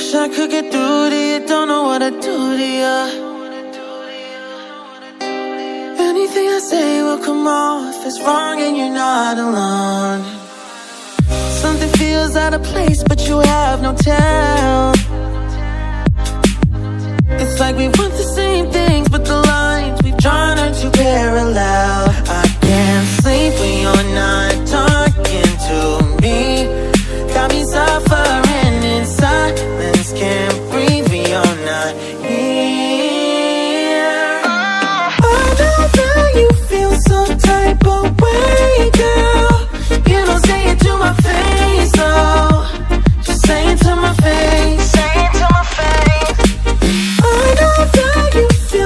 wish I could get through to you, don't know what to do to you. Anything I say will come off as wrong and you're not alone. Something feels out of place but you have no tell. It's like we want the same things but the lines we've drawn are too parallel. I can't sleep when you're not talking to me. Got me suffering in silence, can't breathe when you're not here. I know that you feel some type of way, girl. You don't say it to my face, though. Just say it to my face. Say it to my face. I know that you feel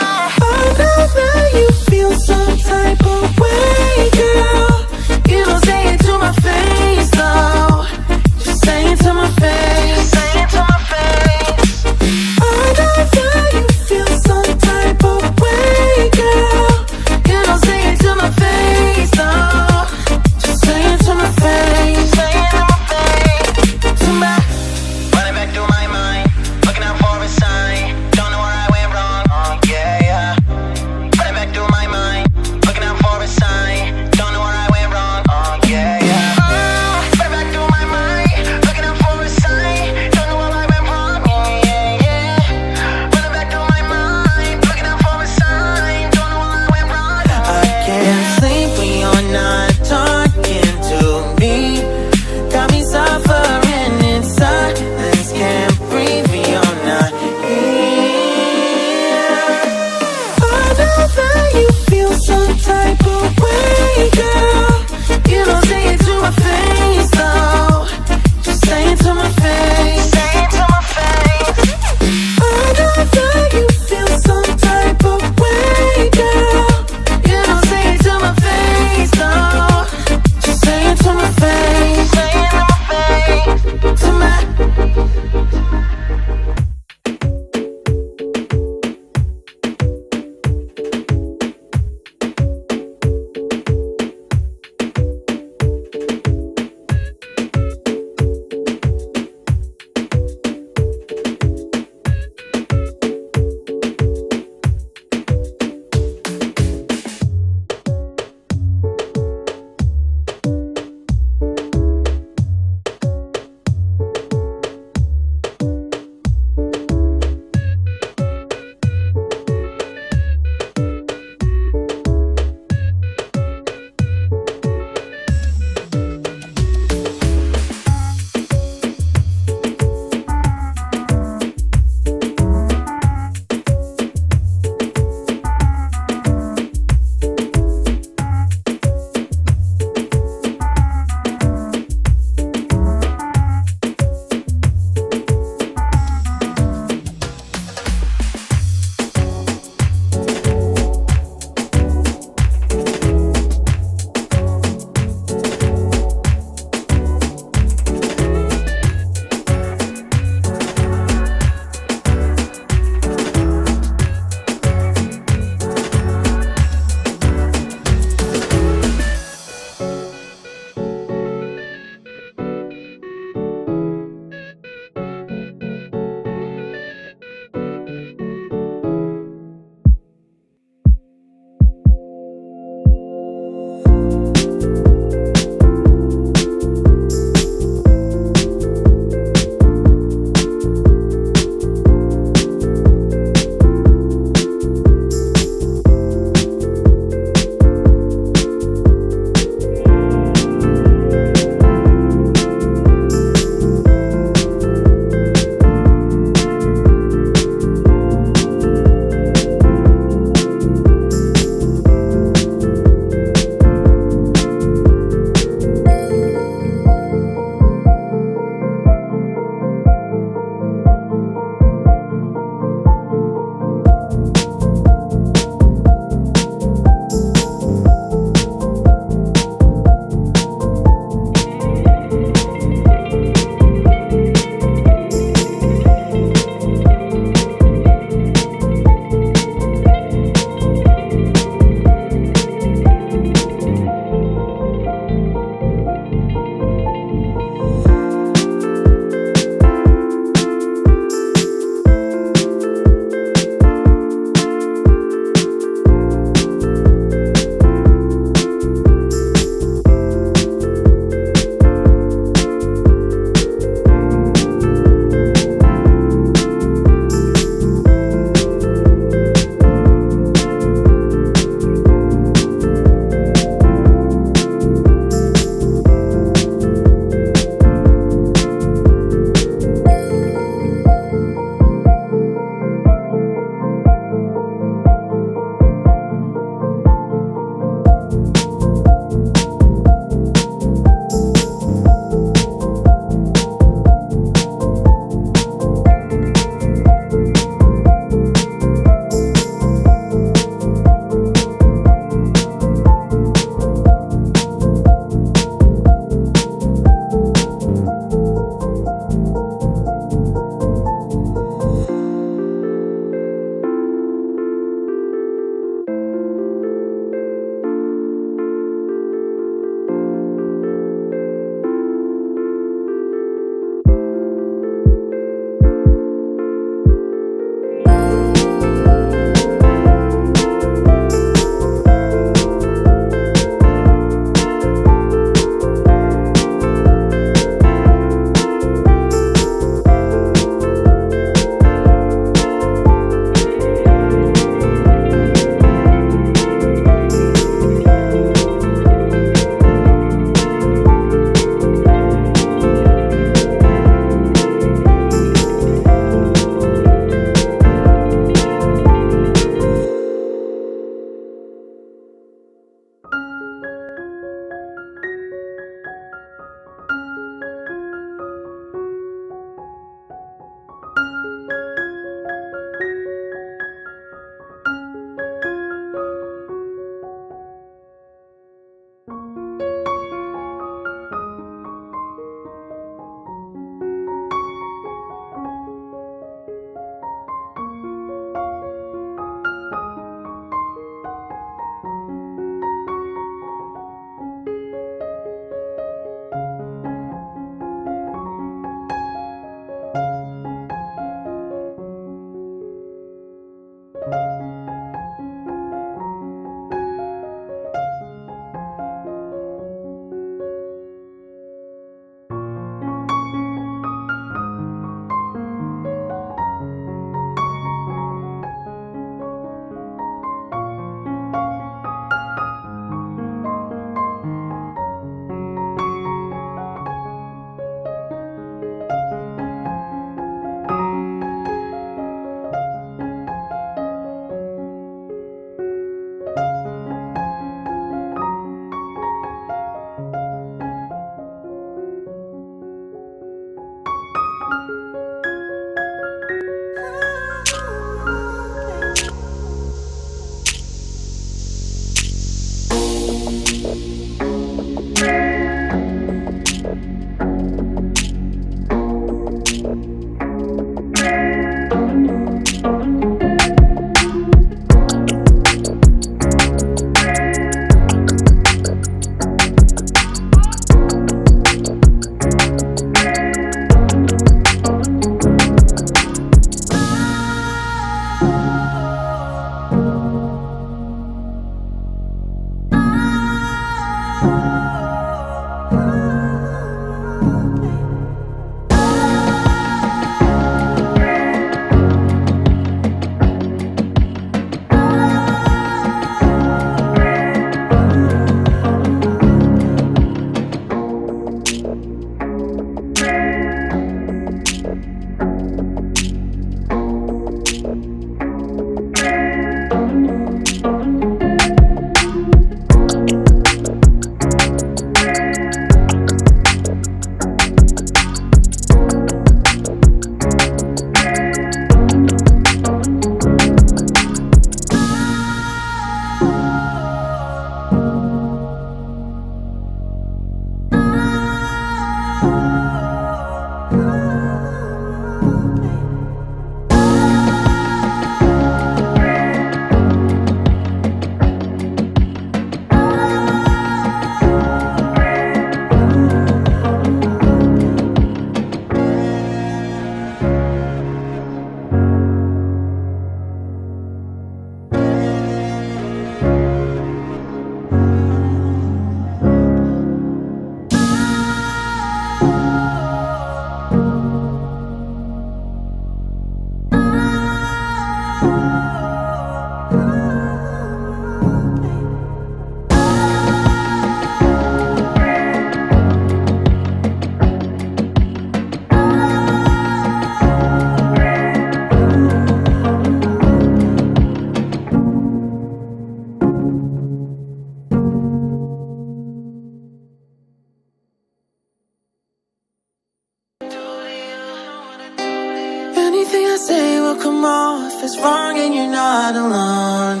Anything I say will come off as wrong and you're not alone.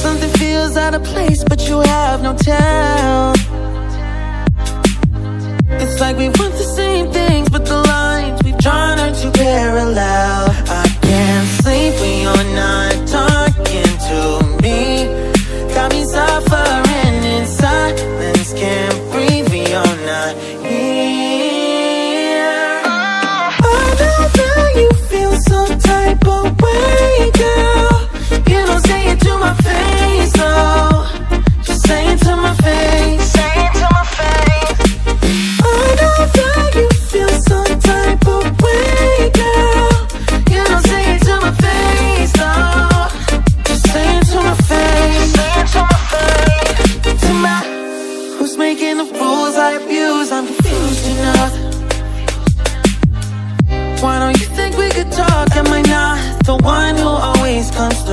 Something feels out of place but you have no tell. It's like we want the same things but the lines we've drawn are too parallel. I can't sleep when you're not talking to me. Got me suffering in silence, can't breathe when you're not here. I know that you feel some type of way, girl. You don't say it to my face, though. Just say it to my face. Say it to my face. I know that you feel some type of way, girl. You don't say it to my face, though. Just say it to my face. Say it to my face. To my, who's making the rules I abuse? I'm confused enough. Why don't you think we could talk? Am I not the one who always comes through?